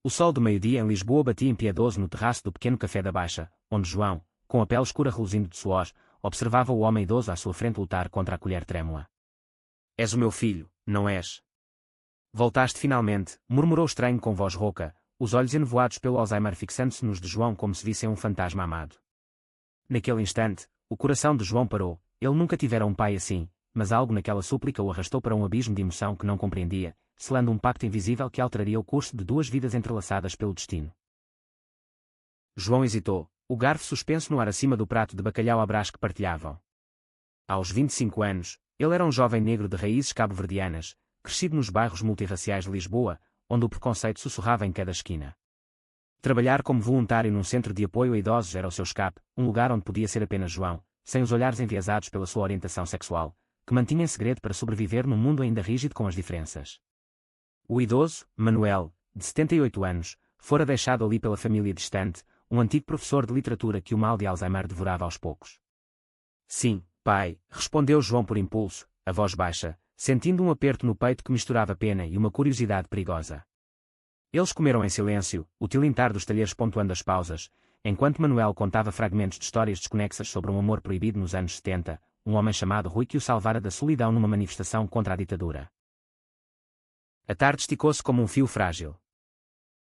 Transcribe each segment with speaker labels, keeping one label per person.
Speaker 1: O sol do meio-dia em Lisboa batia impiedoso no terraço do pequeno café da Baixa, onde João, com a pele escura reluzindo de suor, observava o homem idoso à sua frente lutar contra a colher trêmula. És o meu filho, não és? Voltaste finalmente, murmurou estranho com voz rouca, os olhos enevoados pelo Alzheimer fixando-se nos de João como se vissem um fantasma amado. Naquele instante, o coração de João parou, ele nunca tivera um pai assim, mas algo naquela súplica o arrastou para um abismo de emoção que não compreendia, selando um pacto invisível que alteraria o curso de duas vidas entrelaçadas pelo destino. João hesitou, o garfo suspenso no ar acima do prato de bacalhau à brás que partilhavam. Aos 25 anos, ele era um jovem negro de raízes cabo-verdianas, crescido nos bairros multirraciais de Lisboa, onde o preconceito sussurrava em cada esquina. Trabalhar como voluntário num centro de apoio a idosos era o seu escape, um lugar onde podia ser apenas João, sem os olhares enviesados pela sua orientação sexual, que mantinha em segredo para sobreviver num mundo ainda rígido com as diferenças. O idoso, Manuel, de 78 anos, fora deixado ali pela família distante, um antigo professor de literatura que o mal de Alzheimer devorava aos poucos. Sim, pai, respondeu João por impulso, a voz baixa, sentindo um aperto no peito que misturava pena e uma curiosidade perigosa. Eles comeram em silêncio, o tilintar dos talheres pontuando as pausas, enquanto Manuel contava fragmentos de histórias desconexas sobre um amor proibido nos anos 70, um homem chamado Rui que o salvara da solidão numa manifestação contra a ditadura. A tarde esticou-se como um fio frágil.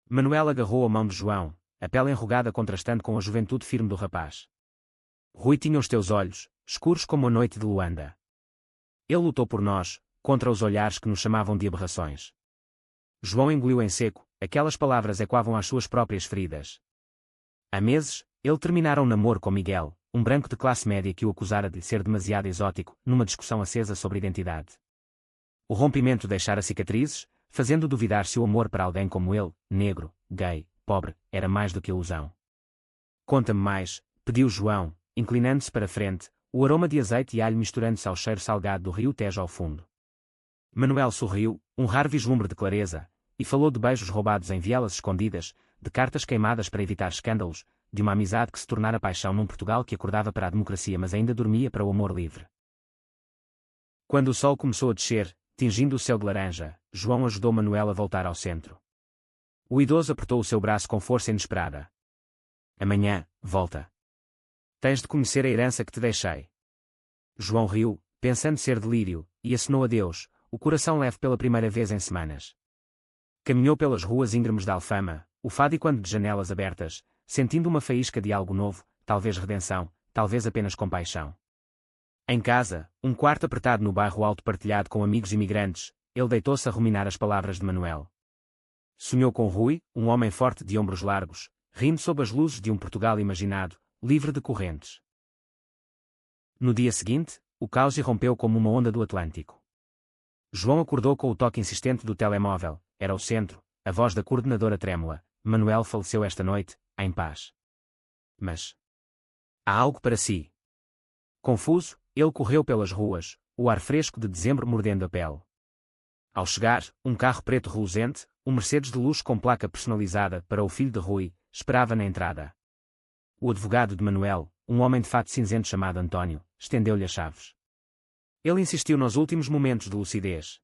Speaker 1: Manuel agarrou a mão de João, a pele enrugada contrastando com a juventude firme do rapaz. Rui tinha os teus olhos, escuros como a noite de Luanda. Ele lutou por nós, contra os olhares que nos chamavam de aberrações. João engoliu em seco, aquelas palavras ecoavam às suas próprias feridas. Há meses, ele terminara um namoro com Miguel, um branco de classe média que o acusara de ser demasiado exótico, numa discussão acesa sobre identidade. O rompimento deixara cicatrizes, fazendo duvidar se o amor para alguém como ele, negro, gay, pobre, era mais do que ilusão. Conta-me mais, pediu João, inclinando-se para a frente, o aroma de azeite e alho misturando-se ao cheiro salgado do rio Tejo ao fundo. Manuel sorriu, um raro vislumbre de clareza, e falou de beijos roubados em vielas escondidas, de cartas queimadas para evitar escândalos, de uma amizade que se tornara paixão num Portugal que acordava para a democracia mas ainda dormia para o amor livre. Quando o sol começou a descer, tingindo o céu de laranja, João ajudou Manuel a voltar ao centro. O idoso apertou o seu braço com força inesperada. Amanhã, volta. Tens de conhecer a herança que te deixei. João riu, pensando ser delírio, e acenou a Deus, o coração leve pela primeira vez em semanas. Caminhou pelas ruas íngremes da Alfama, ufadicando de janelas abertas, sentindo uma faísca de algo novo, talvez redenção, talvez apenas compaixão. Em casa, um quarto apertado no bairro alto partilhado com amigos imigrantes, ele deitou-se a ruminar as palavras de Manuel. Sonhou com Rui, um homem forte de ombros largos, rindo sob as luzes de um Portugal imaginado, livre de correntes. No dia seguinte, o caos irrompeu como uma onda do Atlântico. João acordou com o toque insistente do telemóvel, era o centro, a voz da coordenadora trêmula. Manuel faleceu esta noite, em paz. Mas há algo para si. Confuso, ele correu pelas ruas, o ar fresco de dezembro mordendo a pele. Ao chegar, um carro preto reluzente, um Mercedes de luxo com placa personalizada para o filho de Rui, esperava na entrada. O advogado de Manuel, um homem de fato cinzento chamado António, estendeu-lhe as chaves. Ele insistiu nos últimos momentos de lucidez.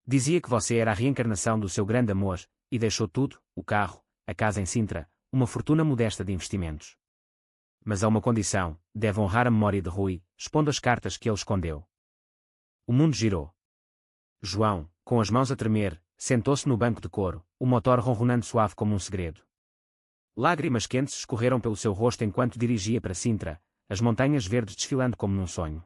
Speaker 1: Dizia que você era a reencarnação do seu grande amor, e deixou tudo, o carro, a casa em Sintra, uma fortuna modesta de investimentos. Mas há uma condição, deve honrar a memória de Rui, expondo as cartas que ele escondeu. O mundo girou. João, com as mãos a tremer, sentou-se no banco de couro, o motor ronronando suave como um segredo. Lágrimas quentes escorreram pelo seu rosto enquanto dirigia para Sintra, as montanhas verdes desfilando como num sonho.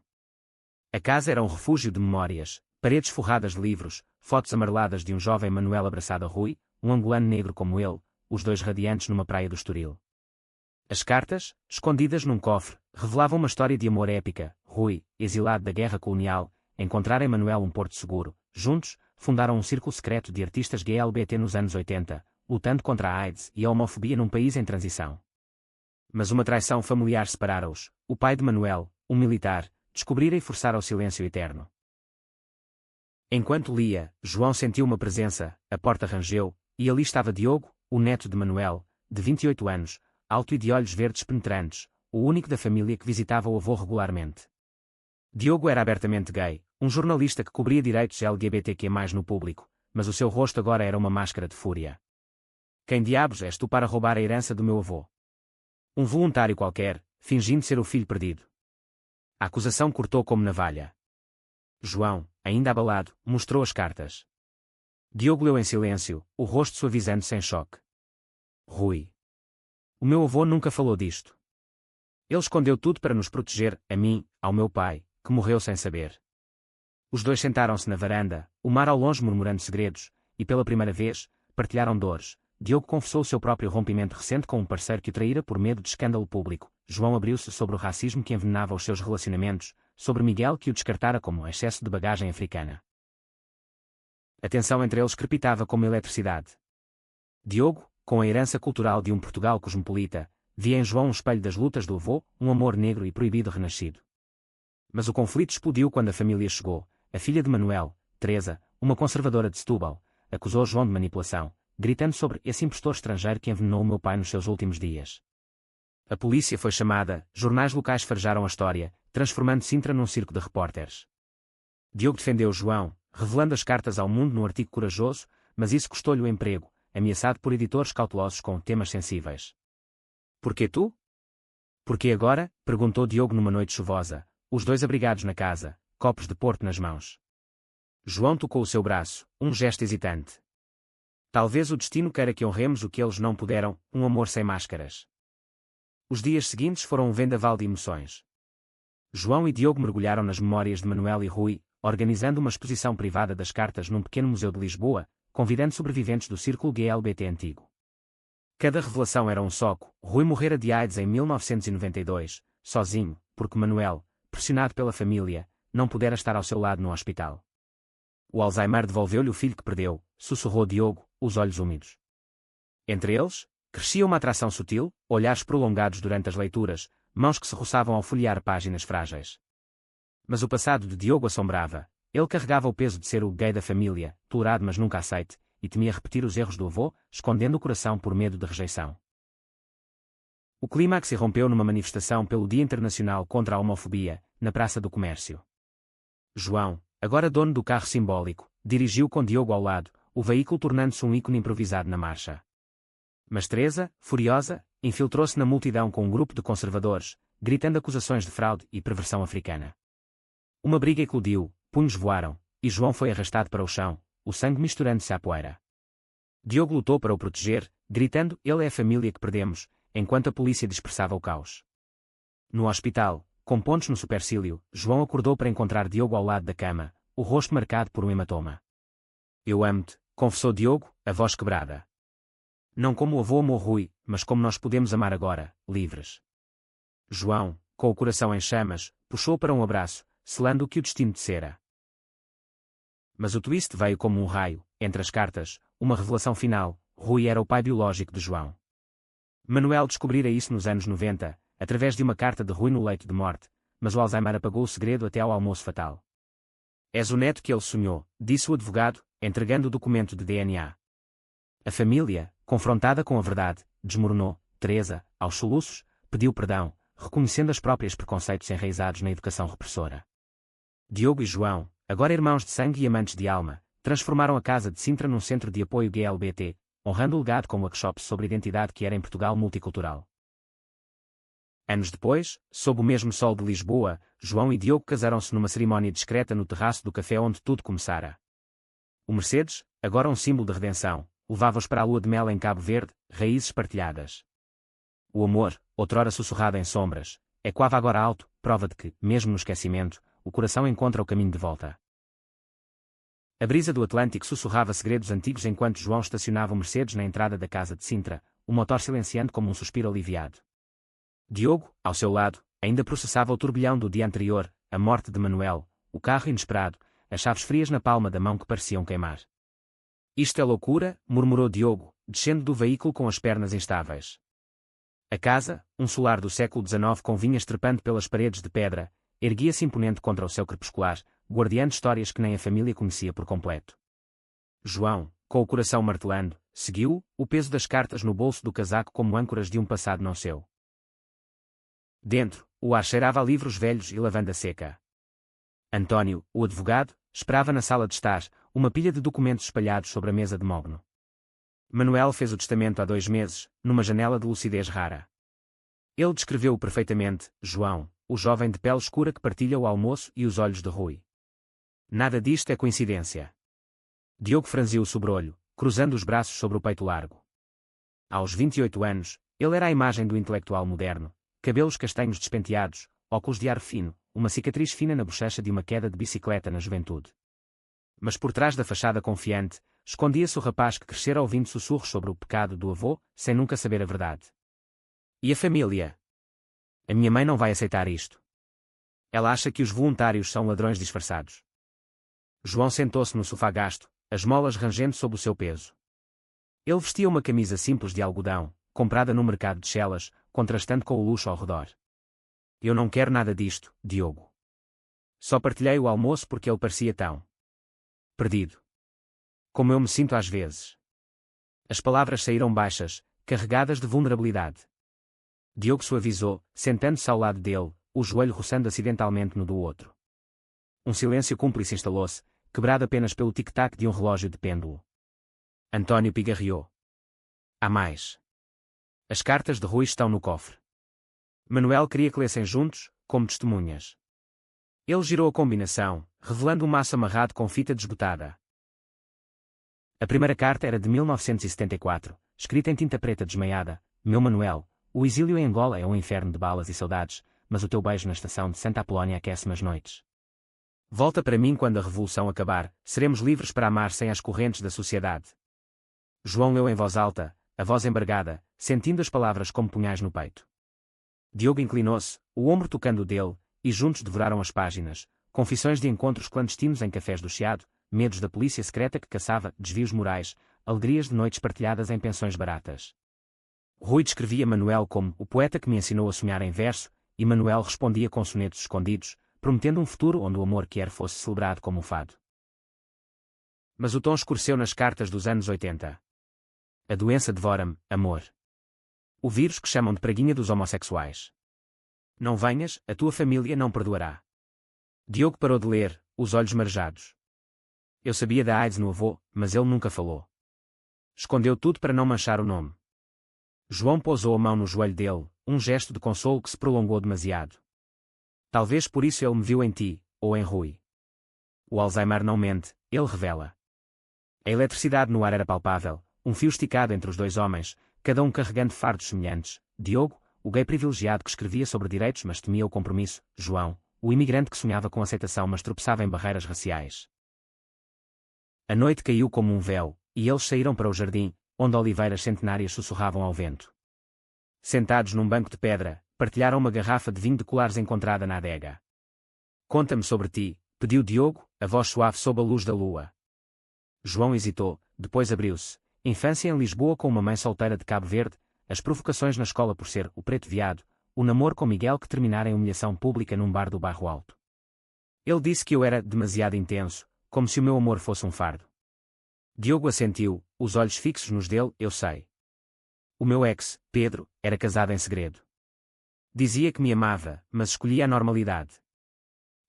Speaker 1: A casa era um refúgio de memórias, paredes forradas de livros, fotos amareladas de um jovem Manuel abraçado a Rui, um angolano negro como ele, os dois radiantes numa praia do Estoril. As cartas, escondidas num cofre, revelavam uma história de amor épica. Rui, exilado da guerra colonial, encontrara em Manuel um porto seguro. Juntos, fundaram um círculo secreto de artistas GLBT nos anos 80, lutando contra a AIDS e a homofobia num país em transição. Mas uma traição familiar separara-os. O pai de Manuel, um militar, descobrira e forçara o silêncio eterno. Enquanto lia, João sentiu uma presença, a porta rangeu, e ali estava Diogo, o neto de Manuel, de 28 anos, alto e de olhos verdes penetrantes, o único da família que visitava o avô regularmente. Diogo era abertamente gay, um jornalista que cobria direitos LGBTQ+, no público, mas o seu rosto agora era uma máscara de fúria. Quem diabos és tu para roubar a herança do meu avô? Um voluntário qualquer, fingindo ser o filho perdido. A acusação cortou como navalha. João, ainda abalado, mostrou as cartas. Diogo leu em silêncio, o rosto suavizando sem choque. Rui. O meu avô nunca falou disto. Ele escondeu tudo para nos proteger, a mim, ao meu pai, que morreu sem saber. Os dois sentaram-se na varanda, o mar ao longe murmurando segredos, e pela primeira vez, partilharam dores. Diogo confessou o seu próprio rompimento recente com um parceiro que o traíra por medo de escândalo público. João abriu-se sobre o racismo que envenenava os seus relacionamentos, sobre Miguel que o descartara como excesso de bagagem africana. A tensão entre eles crepitava como eletricidade. Diogo, com a herança cultural de um Portugal cosmopolita, via em João um espelho das lutas do avô, um amor negro e proibido renascido. Mas o conflito explodiu quando a família chegou. A filha de Manuel, Teresa, uma conservadora de Setúbal, acusou João de manipulação, gritando sobre esse impostor estrangeiro que envenenou o meu pai nos seus últimos dias. A polícia foi chamada, jornais locais farejaram a história, transformando Sintra num circo de repórteres. Diogo defendeu João, revelando as cartas ao mundo num artigo corajoso, mas isso custou-lhe o emprego, ameaçado por editores cautelosos com temas sensíveis. Porquê tu? Porquê agora? Perguntou Diogo numa noite chuvosa, os dois abrigados na casa, copos de porto nas mãos. João tocou o seu braço, um gesto hesitante. Talvez o destino queira que honremos o que eles não puderam, um amor sem máscaras. Os dias seguintes foram um vendaval de emoções. João e Diogo mergulharam nas memórias de Manuel e Rui, organizando uma exposição privada das cartas num pequeno museu de Lisboa, convidando sobreviventes do círculo GLBT antigo. Cada revelação era um soco. Rui morrera de AIDS em 1992, sozinho, porque Manuel, pressionado pela família, não pudera estar ao seu lado no hospital. O Alzheimer devolveu-lhe o filho que perdeu, sussurrou Diogo, os olhos úmidos. Entre eles, crescia uma atração sutil, olhares prolongados durante as leituras, mãos que se roçavam ao folhear páginas frágeis. Mas o passado de Diogo assombrava. Ele carregava o peso de ser o gay da família, tolerado mas nunca aceite, e temia repetir os erros do avô, escondendo o coração por medo de rejeição. O clímax irrompeu numa manifestação pelo Dia Internacional contra a Homofobia, na Praça do Comércio. João, agora dono do carro simbólico, dirigiu com Diogo ao lado, o veículo tornando-se um ícone improvisado na marcha. Mas Teresa, furiosa, infiltrou-se na multidão com um grupo de conservadores, gritando acusações de fraude e perversão africana. Uma briga eclodiu, punhos voaram, e João foi arrastado para o chão, o sangue misturando-se à poeira. Diogo lutou para o proteger, gritando: "Ele é a família que perdemos", enquanto a polícia dispersava o caos. No hospital, com pontos no supercílio, João acordou para encontrar Diogo ao lado da cama, o rosto marcado por um hematoma. "Eu amo-te", confessou Diogo, a voz quebrada. "Não como o avô amou Rui, mas como nós podemos amar agora, livres." João, com o coração em chamas, puxou para um abraço, selando o que o destino dissera. Mas o twist veio como um raio, entre as cartas, uma revelação final: Rui era o pai biológico de João. Manuel descobrira isso nos anos 90, através de uma carta de Rui no leito de morte, mas o Alzheimer apagou o segredo até ao almoço fatal. "És o neto que ele sonhou", disse o advogado, entregando o documento de DNA. A família, confrontada com a verdade, desmoronou. Teresa, aos soluços, pediu perdão, reconhecendo os próprios preconceitos enraizados na educação repressora. Diogo e João, agora irmãos de sangue e amantes de alma, transformaram a Casa de Sintra num centro de apoio GLBT, honrando o legado com workshops sobre identidade que era em Portugal multicultural. Anos depois, sob o mesmo sol de Lisboa, João e Diogo casaram-se numa cerimónia discreta no terraço do café onde tudo começara. O Mercedes, agora um símbolo de redenção, levava-os para a lua de mel em Cabo Verde, raízes partilhadas. O amor, outrora sussurrado em sombras, ecoava agora alto, prova de que, mesmo no esquecimento, o coração encontra o caminho de volta. A brisa do Atlântico sussurrava segredos antigos enquanto João estacionava o Mercedes na entrada da casa de Sintra, o motor silenciando como um suspiro aliviado. Diogo, ao seu lado, ainda processava o turbilhão do dia anterior, a morte de Manuel, o carro inesperado, as chaves frias na palma da mão que pareciam queimar. "Isto é loucura", murmurou Diogo, descendo do veículo com as pernas instáveis. A casa, um solar do século XIX com vinhas trepando pelas paredes de pedra, erguia-se imponente contra o céu crepuscular, guardiã de histórias que nem a família conhecia por completo. João, com o coração martelando, seguiu, o peso das cartas no bolso do casaco como âncoras de um passado não seu. Dentro, o ar cheirava a livros velhos e lavanda seca. António, o advogado, esperava na sala de estar, uma pilha de documentos espalhados sobre a mesa de mogno. Manuel fez o testamento há 2 meses, numa janela de lucidez rara. Ele descreveu-o perfeitamente, João, o jovem de pele escura que partilha o almoço e os olhos de Rui. Nada disto é coincidência. Diogo franziu o sobrolho, cruzando os braços sobre o peito largo. Aos 28 anos, ele era a imagem do intelectual moderno, cabelos castanhos despenteados, óculos de ar fino, uma cicatriz fina na bochecha de uma queda de bicicleta na juventude. Mas por trás da fachada confiante, escondia-se o rapaz que crescera ouvindo sussurros sobre o pecado do avô, sem nunca saber a verdade. E a família? A minha mãe não vai aceitar isto. Ela acha que os voluntários são ladrões disfarçados. João sentou-se no sofá gasto, as molas rangendo sob o seu peso. Ele vestia uma camisa simples de algodão, comprada no mercado de Chelas, contrastando com o luxo ao redor. Eu não quero nada disto, Diogo. Só partilhei o almoço porque ele parecia tão perdido. Como eu me sinto às vezes. As palavras saíram baixas, carregadas de vulnerabilidade. Diogo suavizou, sentando-se ao lado dele, o joelho roçando acidentalmente no do outro. Um silêncio cúmplice instalou-se, quebrado apenas pelo tic-tac de um relógio de pêndulo. António pigarreou. Há mais. As cartas de Rui estão no cofre. Manuel queria que lessem juntos, como testemunhas. Ele girou a combinação, revelando um maço amarrado com fita desbotada. A primeira carta era de 1974, escrita em tinta preta desmaiada. Meu Manuel, o exílio em Angola é um inferno de balas e saudades, mas o teu beijo na estação de Santa Apolónia aquece-me as noites. Volta para mim quando a revolução acabar, seremos livres para amar sem as correntes da sociedade. João leu em voz alta, a voz embargada, sentindo as palavras como punhais no peito. Diogo inclinou-se, o ombro tocando o dele, e juntos devoraram as páginas, confissões de encontros clandestinos em cafés do Chiado, medos da polícia secreta que caçava, desvios morais, alegrias de noites partilhadas em pensões baratas. Rui descrevia Manuel como o poeta que me ensinou a sonhar em verso, e Manuel respondia com sonetos escondidos, prometendo um futuro onde o amor que era fosse celebrado como um fado. Mas o tom escureceu nas cartas dos anos 80. A doença devora-me, amor. O vírus que chamam de praguinha dos homossexuais. Não venhas, a tua família não perdoará. Diogo parou de ler, os olhos marejados. Eu sabia da AIDS no avô, mas ele nunca falou. Escondeu tudo para não manchar o nome. João pousou a mão no joelho dele, um gesto de consolo que se prolongou demasiado. Talvez por isso ele me viu em ti, ou em Rui. O Alzheimer não mente, ele revela. A eletricidade no ar era palpável, um fio esticado entre os dois homens, cada um carregando fardos semelhantes. Diogo, o gay privilegiado que escrevia sobre direitos mas temia o compromisso. João, o imigrante que sonhava com aceitação mas tropeçava em barreiras raciais. A noite caiu como um véu, e eles saíram para o jardim, onde oliveiras centenárias sussurravam ao vento. Sentados num banco de pedra, partilharam uma garrafa de vinho de colares encontrada na adega. Conta-me sobre ti, pediu Diogo, a voz suave sob a luz da lua. João hesitou, depois abriu-se. Infância em Lisboa com uma mãe solteira de Cabo Verde, as provocações na escola por ser o preto viado, o namoro com Miguel que terminara em humilhação pública num bar do Bairro Alto. Ele disse que eu era demasiado intenso, como se o meu amor fosse um fardo. Diogo assentiu, os olhos fixos nos dele, eu sei. O meu ex, Pedro, era casado em segredo. Dizia que me amava, mas escolhia a normalidade.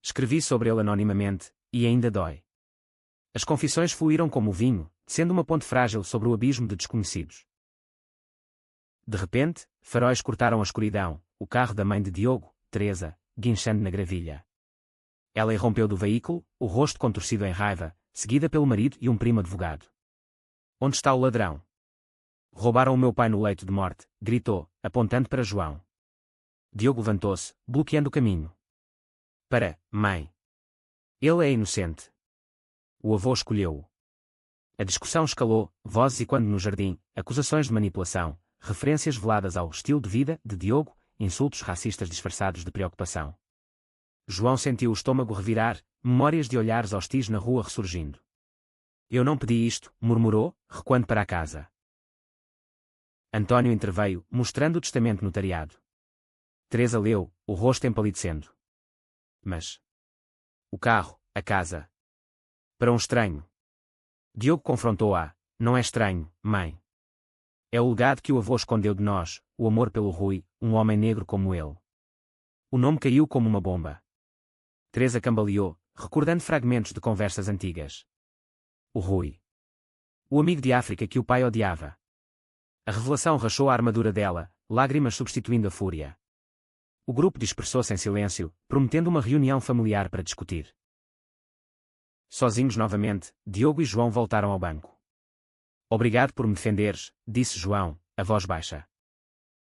Speaker 1: Escrevi sobre ele anonimamente, e ainda dói. As confissões fluíram como o vinho, sendo uma ponte frágil sobre o abismo de desconhecidos. De repente, faróis cortaram a escuridão, o carro da mãe de Diogo, Teresa, guinchando na gravilha. Ela irrompeu do veículo, o rosto contorcido em raiva, seguida pelo marido e um primo advogado. Onde está o ladrão? Roubaram o meu pai no leito de morte, gritou, apontando para João. Diogo levantou-se, bloqueando o caminho. Para, mãe. Ele é inocente. O avô escolheu-o. A discussão escalou, vozes e quando no jardim, acusações de manipulação, referências veladas ao estilo de vida de Diogo, insultos racistas disfarçados de preocupação. João sentiu o estômago revirar, memórias de olhares hostis na rua ressurgindo. Eu não pedi isto, murmurou, recuando para a casa. António interveio, mostrando o testamento notariado. Teresa leu, o rosto empalidecendo. Mas o carro, a casa. Para um estranho. Diogo confrontou-a. Não é estranho, mãe. É o legado que o avô escondeu de nós, o amor pelo Rui, um homem negro como ele. O nome caiu como uma bomba. Teresa cambaleou, recordando fragmentos de conversas antigas. O Rui. O amigo de África que o pai odiava. A revelação rachou a armadura dela, lágrimas substituindo a fúria. O grupo dispersou-se em silêncio, prometendo uma reunião familiar para discutir. Sozinhos novamente, Diogo e João voltaram ao banco. Obrigado por me defenderes, disse João, a voz baixa.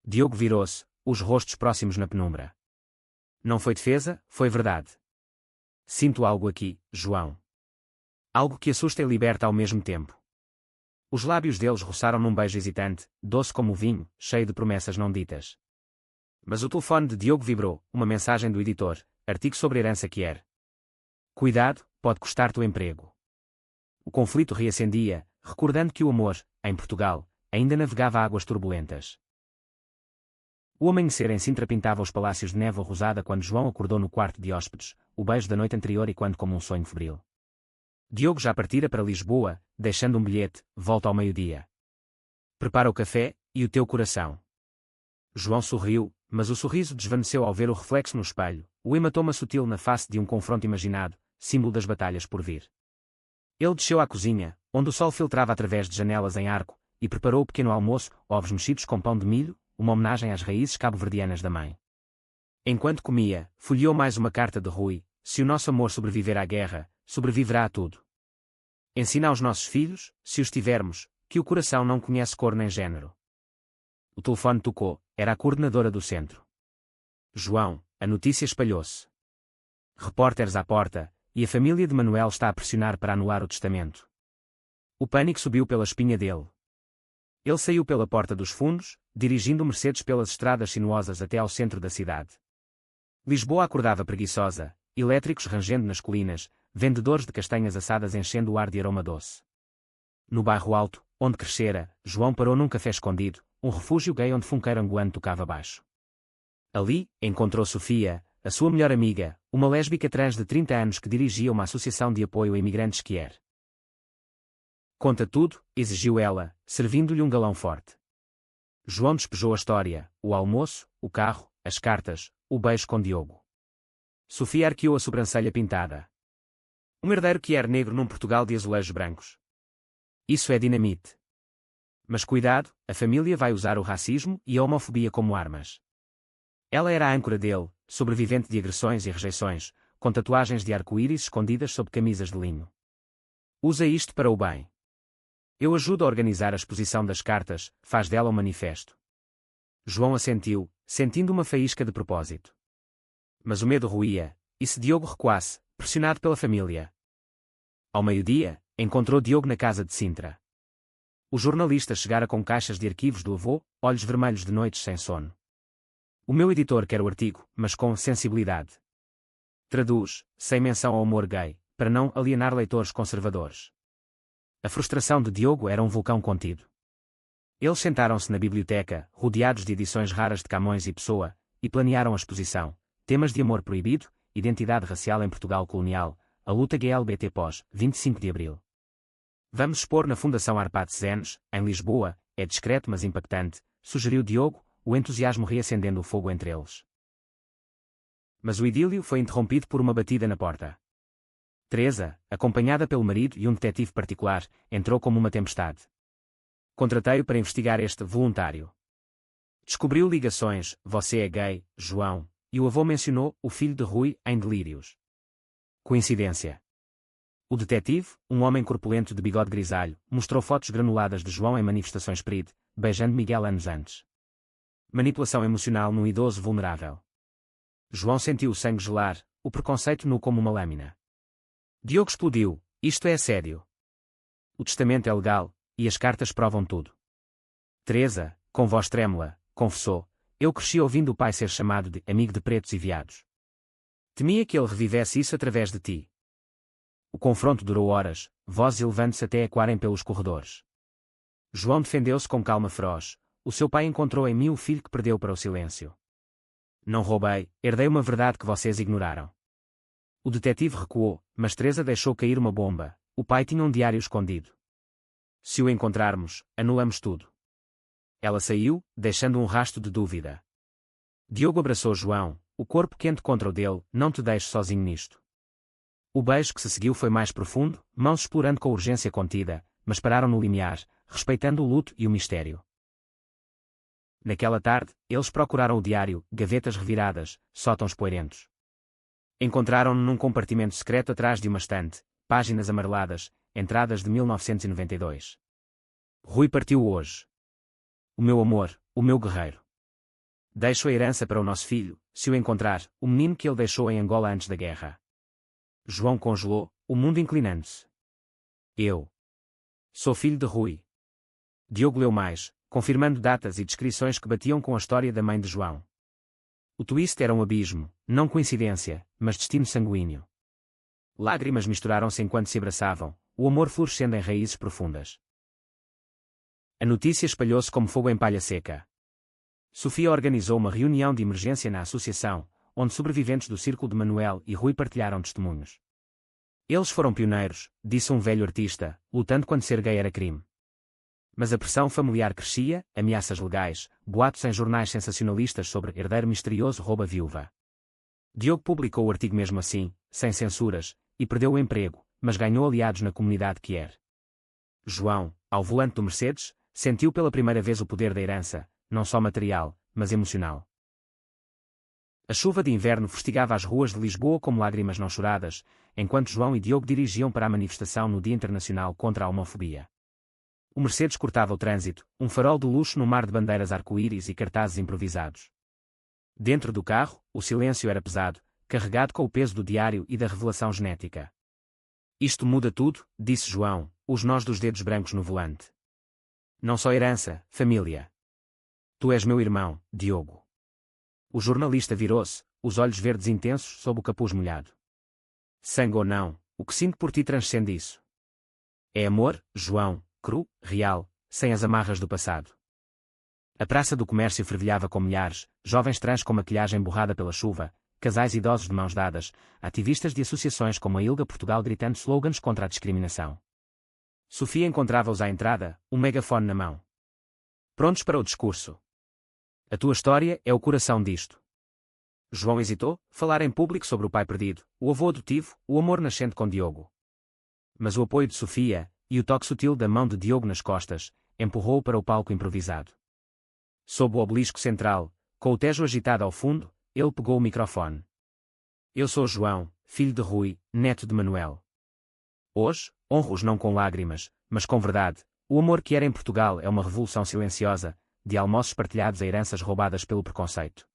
Speaker 1: Diogo virou-se, os rostos próximos na penumbra. Não foi defesa, foi verdade. Sinto algo aqui, João. Algo que assusta e liberta ao mesmo tempo. Os lábios deles roçaram num beijo hesitante, doce como o vinho, cheio de promessas não ditas. Mas o telefone de Diogo vibrou, uma mensagem do editor, artigo sobre herança que era. Cuidado, pode custar-te o emprego. O conflito reacendia, recordando que o amor, em Portugal, ainda navegava águas turbulentas. O amanhecer em Sintra pintava os palácios de névoa rosada quando João acordou no quarto de hóspedes, o beijo da noite anterior e quando como um sonho febril. Diogo já partira para Lisboa, deixando um bilhete, volta ao meio-dia. Prepara o café, e o teu coração. João sorriu, mas o sorriso desvaneceu ao ver o reflexo no espelho, o hematoma sutil na face de um confronto imaginado, símbolo das batalhas por vir. Ele desceu à cozinha, onde o sol filtrava através de janelas em arco, e preparou o pequeno almoço, ovos mexidos com pão de milho, uma homenagem às raízes cabo-verdianas da mãe. Enquanto comia, folheou mais uma carta de Rui: se o nosso amor sobreviver à guerra, sobreviverá a tudo. Ensina aos nossos filhos, se os tivermos, que o coração não conhece cor nem género. O telefone tocou, era a coordenadora do centro. João, a notícia espalhou-se. Repórteres à porta, e a família de Manuel está a pressionar para anular o testamento. O pânico subiu pela espinha dele. Ele saiu pela porta dos fundos, dirigindo o Mercedes pelas estradas sinuosas até ao centro da cidade. Lisboa acordava preguiçosa, elétricos rangendo nas colinas, vendedores de castanhas assadas enchendo o ar de aroma doce. No bairro alto, onde crescera, João parou num café escondido, um refúgio gay onde funkeiro angolano tocava baixo. Ali, encontrou Sofia, a sua melhor amiga, uma lésbica trans de 30 anos que dirigia uma associação de apoio a imigrantes que era. Conta tudo, exigiu ela, servindo-lhe um galão forte. João despejou a história, o almoço, o carro, as cartas, o beijo com Diogo. Sofia arqueou a sobrancelha pintada. Um herdeiro que era negro num Portugal de azulejos brancos. Isso é dinamite. Mas cuidado, a família vai usar o racismo e a homofobia como armas. Ela era a âncora dele, sobrevivente de agressões e rejeições, com tatuagens de arco-íris escondidas sob camisas de linho. Usa isto para o bem. Eu ajudo a organizar a exposição das cartas, faz dela um manifesto. João assentiu, sentindo uma faísca de propósito. Mas o medo roía, e se Diogo recuasse, pressionado pela família? Ao meio-dia, encontrou Diogo na casa de Sintra. O jornalista chegara com caixas de arquivos do avô, olhos vermelhos de noites sem sono. O meu editor quer o artigo, mas com sensibilidade. Traduz, sem menção ao humor gay, para não alienar leitores conservadores. A frustração de Diogo era um vulcão contido. Eles sentaram-se na biblioteca, rodeados de edições raras de Camões e Pessoa, e planearam a exposição: temas de amor proibido, identidade racial em Portugal colonial, a luta GLBT pós 25 de abril. Vamos expor na Fundação Arpad Zenes, em Lisboa, é discreto mas impactante, sugeriu Diogo, o entusiasmo reacendendo o fogo entre eles. Mas o idílio foi interrompido por uma batida na porta. Teresa, acompanhada pelo marido e um detetive particular, entrou como uma tempestade. Contratei-o para investigar este voluntário. Descobriu ligações, você é gay, João, e o avô mencionou o filho de Rui, em delírios. Coincidência. O detetive, um homem corpulento de bigode grisalho, mostrou fotos granuladas de João em manifestações PRID, beijando Miguel anos antes. Manipulação emocional num idoso vulnerável. João sentiu o sangue gelar, o preconceito nu como uma lâmina. Diogo explodiu: isto é sério. O testamento é legal, e as cartas provam tudo. Teresa, com voz trêmula, confessou: eu cresci ouvindo o pai ser chamado de amigo de pretos e viados. Temia que ele revivesse isso através de ti. O confronto durou horas, vozes elevando-se até ecoarem pelos corredores. João defendeu-se com calma feroz: o seu pai encontrou em mim o filho que perdeu para o silêncio. Não roubei, herdei uma verdade que vocês ignoraram. O detetive recuou, mas Teresa deixou cair uma bomba: o pai tinha um diário escondido. Se o encontrarmos, anulamos tudo. Ela saiu, deixando um rasto de dúvida. Diogo abraçou João, o corpo quente contra o dele: não te deixes sozinho nisto. O beijo que se seguiu foi mais profundo, mãos explorando com urgência contida, mas pararam no limiar, respeitando o luto e o mistério. Naquela tarde, eles procuraram o diário, gavetas reviradas, sótãos poeirentos. Encontraram-no num compartimento secreto atrás de uma estante, páginas amareladas, entradas de 1992. Rui partiu hoje. O meu amor, o meu guerreiro. Deixo a herança para o nosso filho, se o encontrar, o menino que ele deixou em Angola antes da guerra. João congelou, o mundo inclinando-se. Eu sou filho de Rui. Diogo leu mais, confirmando datas e descrições que batiam com a história da mãe de João. O twist era um abismo, não coincidência, mas destino sanguíneo. Lágrimas misturaram-se enquanto se abraçavam, o amor florescendo em raízes profundas. A notícia espalhou-se como fogo em palha seca. Sofia organizou uma reunião de emergência na associação, onde sobreviventes do círculo de Manuel e Rui partilharam testemunhos. Eles foram pioneiros, disse um velho artista, lutando quando ser gay era crime. Mas a pressão familiar crescia, ameaças legais, boatos em jornais sensacionalistas sobre herdeiro misterioso rouba viúva. Diogo publicou o artigo mesmo assim, sem censuras, e perdeu o emprego, mas ganhou aliados na comunidade quer. João, ao volante do Mercedes, sentiu pela primeira vez o poder da herança, não só material, mas emocional. A chuva de inverno fustigava as ruas de Lisboa como lágrimas não choradas, enquanto João e Diogo dirigiam para a manifestação no Dia Internacional contra a Homofobia. O Mercedes cortava o trânsito, um farol de luxo no mar de bandeiras arco-íris e cartazes improvisados. Dentro do carro, o silêncio era pesado, carregado com o peso do diário e da revelação genética. Isto muda tudo, disse João, os nós dos dedos brancos no volante. Não só herança, família. Tu és meu irmão, Diogo. O jornalista virou-se, os olhos verdes intensos sob o capuz molhado. Sangue ou não, o que sinto por ti transcende isso. É amor, João, cru, real, sem as amarras do passado. A praça do comércio fervilhava com milhares, jovens trans com maquilhagem borrada pela chuva, casais idosos de mãos dadas, ativistas de associações como a ILGA Portugal gritando slogans contra a discriminação. Sofia encontrava-os à entrada, um megafone na mão. Prontos para o discurso. A tua história é o coração disto. João hesitou, falar em público sobre o pai perdido, o avô adotivo, o amor nascente com Diogo. Mas o apoio de Sofia, e o toque sutil da mão de Diogo nas costas, empurrou-o para o palco improvisado. Sob o obelisco central, com o Tejo agitado ao fundo, ele pegou o microfone. Eu sou João, filho de Rui, neto de Manuel. Hoje, honro-os não com lágrimas, mas com verdade. O amor que era em Portugal é uma revolução silenciosa, de almoços partilhados a heranças roubadas pelo preconceito.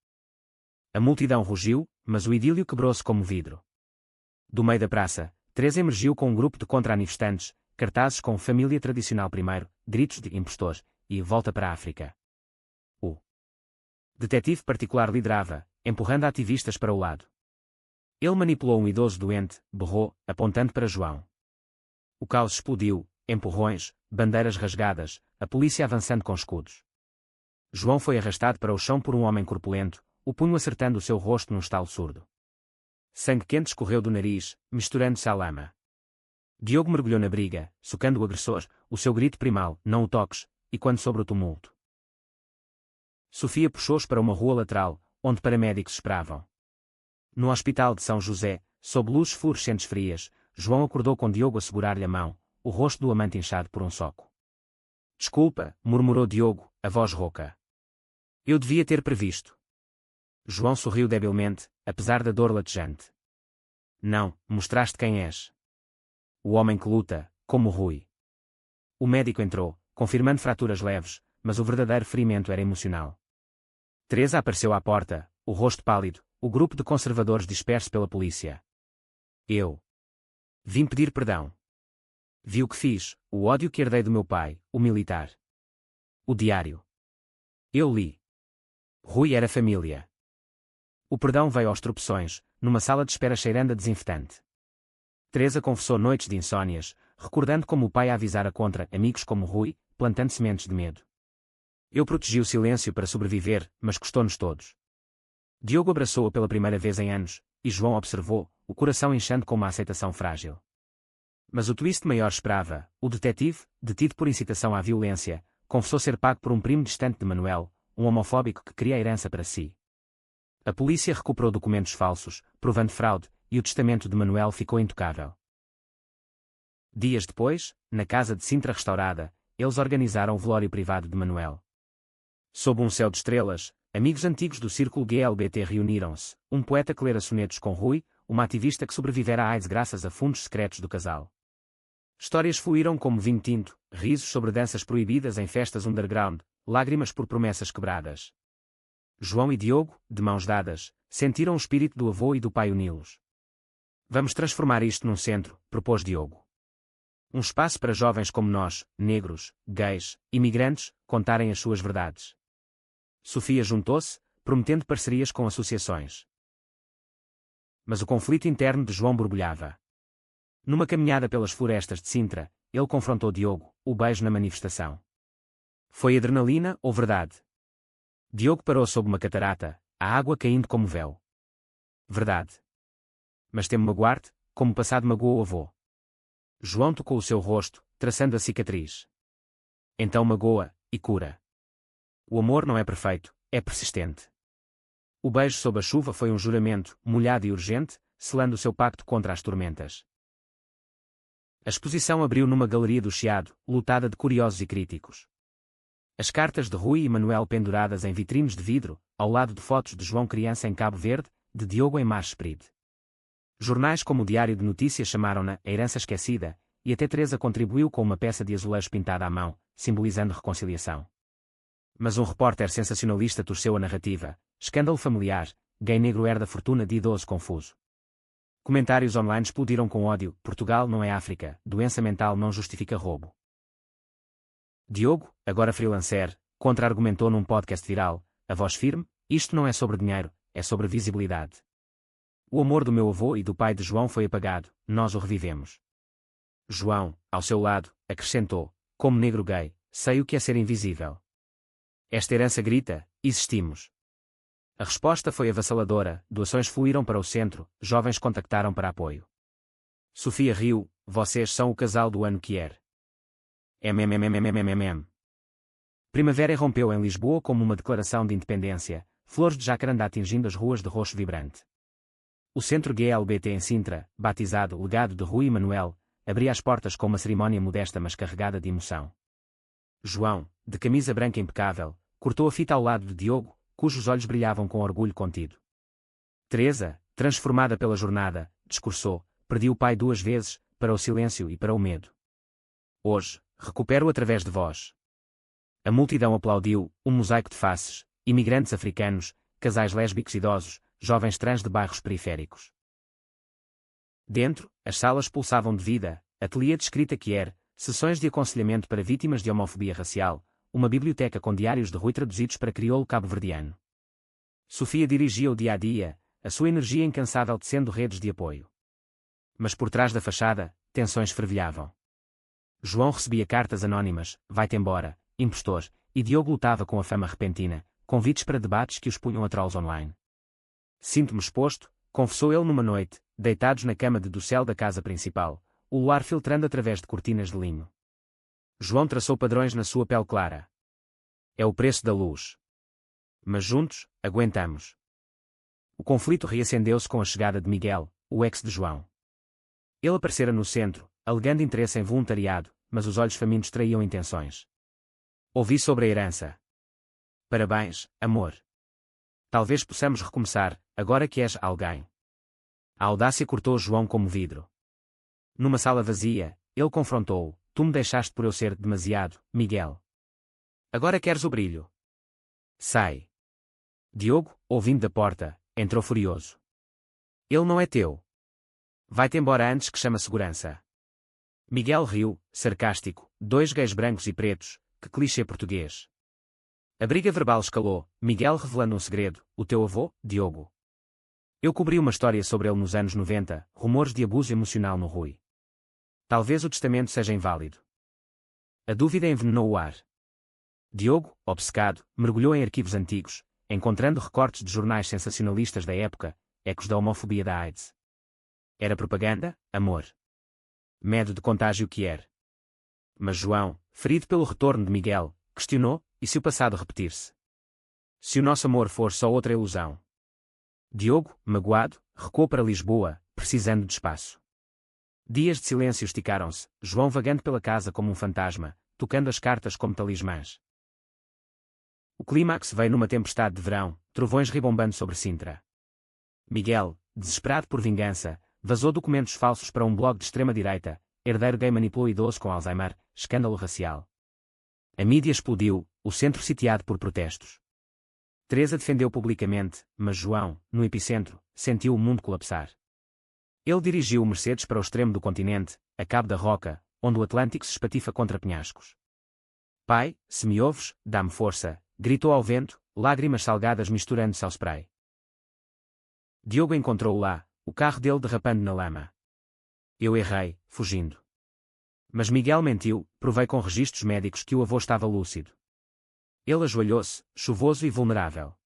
Speaker 1: A multidão rugiu, mas o idílio quebrou-se como vidro. Do meio da praça, Teresa emergiu com um grupo de contra-manifestantes, cartazes com família tradicional primeiro, gritos de impostor, e volta para a África. O detetive particular liderava, empurrando ativistas para o lado. Ele manipulou um idoso doente, berrou, apontando para João. O caos explodiu, empurrões, bandeiras rasgadas, a polícia avançando com escudos. João foi arrastado para o chão por um homem corpulento, o punho acertando o seu rosto num estalo surdo. Sangue quente escorreu do nariz, misturando-se à lama. Diogo mergulhou na briga, socando o agressor, o seu grito primal, não o toques, e quando sobre o tumulto. Sofia puxou-os para uma rua lateral, onde paramédicos esperavam. No hospital de São José, sob luzes fluorescentes frias, João acordou com Diogo a segurar-lhe a mão, o rosto do amante inchado por um soco. Desculpa, murmurou Diogo, a voz rouca. Eu devia ter previsto. João sorriu debilmente, apesar da dor latejante. Não, mostraste quem és. O homem que luta, como Rui. O médico entrou, confirmando fraturas leves, mas o verdadeiro ferimento era emocional. Teresa apareceu à porta, o rosto pálido, o grupo de conservadores disperso pela polícia. Eu vim pedir perdão. Vi o que fiz, o ódio que herdei do meu pai, o militar. O diário. Eu li. Rui era família. O perdão veio aos tropeções, numa sala de espera cheirando a desinfetante. Teresa confessou noites de insónias, recordando como o pai a avisara contra amigos como Rui, plantando sementes de medo. Eu protegi o silêncio para sobreviver, mas custou-nos todos. Diogo abraçou-a pela primeira vez em anos, e João observou, o coração inchando com uma aceitação frágil. Mas o twist maior esperava, o detetive, detido por incitação à violência, confessou ser pago por um primo distante de Manuel, um homofóbico que queria a herança para si. A polícia recuperou documentos falsos, provando fraude, e o testamento de Manuel ficou intocável. Dias depois, na casa de Sintra restaurada, eles organizaram o velório privado de Manuel. Sob um céu de estrelas, amigos antigos do círculo GLBT reuniram-se, um poeta que lera sonetos com Rui, uma ativista que sobrevivera à AIDS graças a fundos secretos do casal. Histórias fluíram como vinho tinto, risos sobre danças proibidas em festas underground, lágrimas por promessas quebradas. João e Diogo, de mãos dadas, sentiram o espírito do avô e do pai uni-los. Vamos transformar isto num centro, propôs Diogo. Um espaço para jovens como nós, negros, gays, imigrantes, contarem as suas verdades. Sofia juntou-se, prometendo parcerias com associações. Mas o conflito interno de João borbulhava. Numa caminhada pelas florestas de Sintra, ele confrontou Diogo, o beijo na manifestação. Foi adrenalina ou verdade? Diogo parou sob uma catarata, a água caindo como véu. Verdade. Mas temo magoar-te, como o passado magoou o avô. João tocou o seu rosto, traçando a cicatriz. Então magoa, e cura. O amor não é perfeito, é persistente. O beijo sob a chuva foi um juramento, molhado e urgente, selando o seu pacto contra as tormentas. A exposição abriu numa galeria do Chiado, lotada de curiosos e críticos. As cartas de Rui e Manuel penduradas em vitrines de vidro, ao lado de fotos de João criança em Cabo Verde, de Diogo em Marsprid. Jornais como o Diário de Notícias chamaram-na a herança esquecida, e até Teresa contribuiu com uma peça de azulejo pintada à mão, simbolizando reconciliação. Mas um repórter sensacionalista torceu a narrativa. Escândalo familiar, gay negro herda fortuna de idoso confuso. Comentários online explodiram com ódio. Portugal não é África, doença mental não justifica roubo. Diogo, agora freelancer, contra-argumentou num podcast viral, a voz firme, isto não é sobre dinheiro, é sobre visibilidade. O amor do meu avô e do pai de João foi apagado, nós o revivemos. João, ao seu lado, acrescentou, como negro gay, sei o que é ser invisível. Esta herança grita, existimos. A resposta foi avassaladora, doações fluíram para o centro, jovens contactaram para apoio. Sofia riu, vocês são o casal do ano que er. Primavera irrompeu em Lisboa como uma declaração de independência, flores de jacarandá atingindo as ruas de roxo vibrante. O centro GLBT em Sintra, batizado Legado de Rui e Manuel, abria as portas com uma cerimónia modesta mas carregada de emoção. João, de camisa branca impecável, cortou a fita ao lado de Diogo, cujos olhos brilhavam com orgulho contido. Teresa, transformada pela jornada, discursou, perdi o pai 2 vezes, para o silêncio e para o medo. Hoje, recupero através de vós. A multidão aplaudiu, um mosaico de faces, imigrantes africanos, casais lésbicos idosos, jovens trans de bairros periféricos. Dentro, as salas pulsavam de vida, ateliê de escrita quier, sessões de aconselhamento para vítimas de homofobia racial, uma biblioteca com diários de Rui traduzidos para crioulo cabo-verdiano. Sofia dirigia o dia a dia, a sua energia incansável tecendo redes de apoio. Mas por trás da fachada, tensões fervilhavam. João recebia cartas anónimas, vai-te embora, impostor, e Diogo lutava com a fama repentina, convites para debates que os punham a trolls online. Sinto-me exposto, confessou ele numa noite, deitados na cama de dossel da casa principal, o luar filtrando através de cortinas de linho. João traçou padrões na sua pele clara. É o preço da luz. Mas juntos, aguentamos. O conflito reacendeu-se com a chegada de Miguel, o ex de João. Ele aparecera no centro, alegando interesse em voluntariado, mas os olhos famintos traíam intenções. Ouvi sobre a herança. Parabéns, amor. Talvez possamos recomeçar, agora que és alguém. A audácia cortou João como vidro. Numa sala vazia, ele confrontou-o, tu me deixaste por eu ser demasiado, Miguel. Agora queres o brilho. Sai. Diogo, ouvindo da porta, entrou furioso. Ele não é teu. Vai-te embora antes que chame a segurança. Miguel riu, sarcástico, 2 gays brancos e pretos, que clichê português. A briga verbal escalou, Miguel revelando um segredo, o teu avô, Diogo. Eu cobri uma história sobre ele nos anos 90, rumores de abuso emocional no Rui. Talvez o testamento seja inválido. A dúvida envenenou o ar. Diogo, obcecado, mergulhou em arquivos antigos, encontrando recortes de jornais sensacionalistas da época, ecos da homofobia da AIDS. Era propaganda, amor. Medo de contágio quier. Mas João, ferido pelo retorno de Miguel, questionou, e se o passado repetir-se? Se o nosso amor for só outra ilusão? Diogo, magoado, recuou para Lisboa, precisando de espaço. Dias de silêncio esticaram-se, João vagando pela casa como um fantasma, tocando as cartas como talismãs. O clímax veio numa tempestade de verão, trovões ribombando sobre Sintra. Miguel, desesperado por vingança, vazou documentos falsos para um blog de extrema-direita, herdeiro gay manipulou idoso com Alzheimer, escândalo racial. A mídia explodiu, o centro sitiado por protestos. Teresa defendeu publicamente, mas João, no epicentro, sentiu o mundo colapsar. Ele dirigiu o Mercedes para o extremo do continente, a Cabo da Roca, onde o Atlântico se espatifa contra penhascos. Pai, se me ouves, dá-me força, gritou ao vento, lágrimas salgadas misturando-se ao spray. Diogo encontrou-o lá, o carro dele derrapando na lama. Eu errei, fugindo. Mas Miguel mentiu, provei com registros médicos que o avô estava lúcido. Ele ajoelhou-se, chuvoso e vulnerável.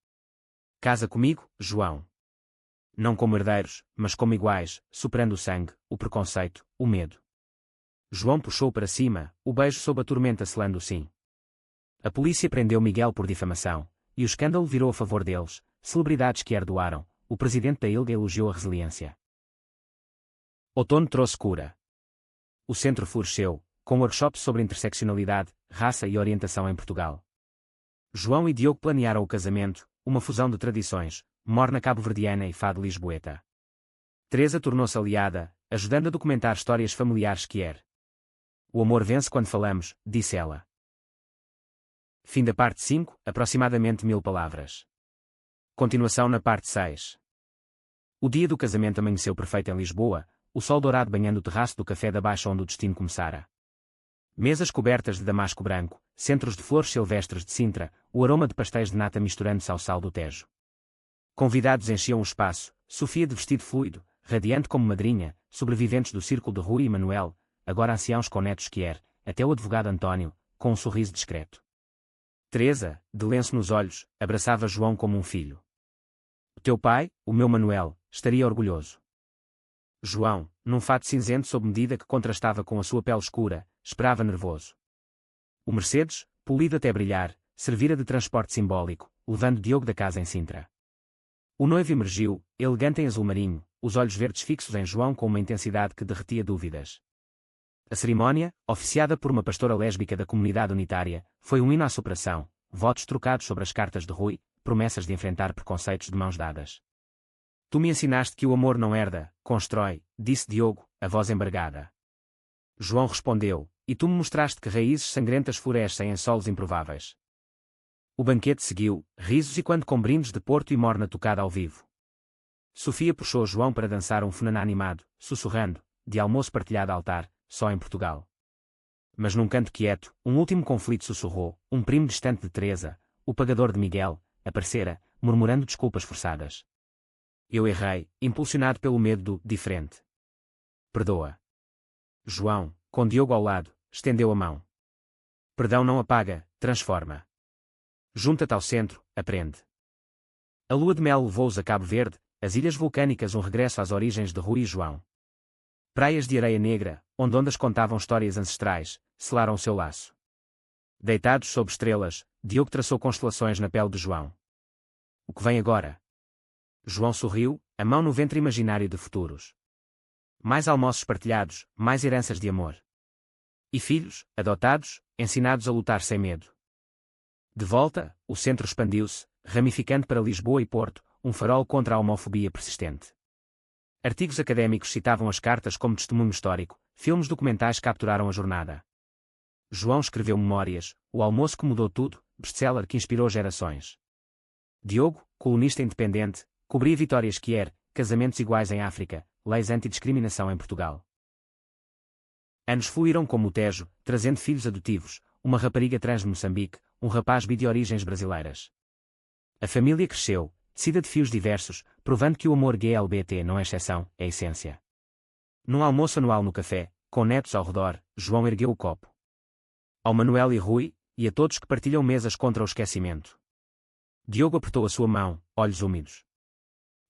Speaker 1: Casa comigo, João. Não como herdeiros, mas como iguais, superando o sangue, o preconceito, o medo. João puxou para cima, o beijo sob a tormenta selando o sim. A polícia prendeu Miguel por difamação, e o escândalo virou a favor deles, celebridades que herdoaram. O presidente da ILGA elogiou a resiliência. Outono trouxe cura. O centro floresceu, com workshops sobre interseccionalidade, raça e orientação em Portugal. João e Diogo planearam o casamento, uma fusão de tradições, morna cabo-verdiana e fado lisboeta. Teresa tornou-se aliada, ajudando a documentar histórias familiares que er. O amor vence quando falamos, disse ela. Fim da parte 5, aproximadamente 1000 palavras. Continuação na parte 6. O dia do casamento amanheceu perfeito em Lisboa, o sol dourado banhando o terraço do café da Baixa onde o destino começara. Mesas cobertas de damasco branco, centros de flores silvestres de Sintra, o aroma de pastéis de nata misturando-se ao sal do Tejo. Convidados enchiam o espaço, Sofia de vestido fluido, radiante como madrinha, sobreviventes do círculo de Rui e Manuel, agora anciãos com netos que er, até o advogado António, com um sorriso discreto. Teresa, de lenço nos olhos, abraçava João como um filho. O teu pai, o meu Manuel, estaria orgulhoso. João, num fato cinzento sob medida que contrastava com a sua pele escura, esperava nervoso. O Mercedes, polido até brilhar, servira de transporte simbólico, levando Diogo da casa em Sintra. O noivo emergiu, elegante em azul marinho, os olhos verdes fixos em João com uma intensidade que derretia dúvidas. A cerimónia, oficiada por uma pastora lésbica da comunidade unitária, foi um hino à superação, votos trocados sobre as cartas de Rui, promessas de enfrentar preconceitos de mãos dadas. Tu me ensinaste que o amor não herda, constrói, disse Diogo, a voz embargada. João respondeu, e tu me mostraste que raízes sangrentas florescem em solos improváveis. O banquete seguiu, risos e quando com brindes de Porto e morna tocada ao vivo. Sofia puxou João para dançar um funaná animado, sussurrando, de almoço partilhado altar, só em Portugal. Mas num canto quieto, um último conflito sussurrou, um primo distante de Teresa, o pagador de Miguel, aparecera, murmurando desculpas forçadas. Eu errei, impulsionado pelo medo do diferente. Perdoa. João, com Diogo ao lado, estendeu a mão. Perdão não apaga, transforma. Junta-te ao centro, aprende. A lua de mel levou-os a Cabo Verde, as ilhas vulcânicas um regresso às origens de Rui e João. Praias de areia negra, onde ondas contavam histórias ancestrais, selaram o seu laço. Deitados sob estrelas, Diogo traçou constelações na pele de João. O que vem agora? João sorriu, a mão no ventre imaginário de futuros. Mais almoços partilhados, mais heranças de amor. E filhos, adotados, ensinados a lutar sem medo. De volta, o centro expandiu-se, ramificando para Lisboa e Porto, um farol contra a homofobia persistente. Artigos académicos citavam as cartas como testemunho histórico, filmes documentais capturaram a jornada. João escreveu memórias, O Almoço que Mudou Tudo, best-seller que inspirou gerações. Diogo, colunista independente, cobria vitórias que er, casamentos iguais em África, leis antidiscriminação em Portugal. Anos fluíram como o Tejo, trazendo filhos adotivos, uma rapariga trans de Moçambique, um rapaz bi de origens brasileiras. A família cresceu, tecida de fios diversos, provando que o amor gay LGBT não é exceção, é essência. Num almoço anual no café, com netos ao redor, João ergueu o copo. Ao Manuel e Rui, e a todos que partilham mesas contra o esquecimento. Diogo apertou a sua mão, olhos úmidos.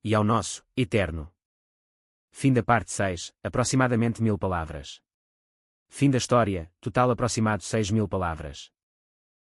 Speaker 1: E ao nosso, eterno. Fim da parte 6, aproximadamente 1000 palavras. Fim da história, total aproximado 6000 palavras.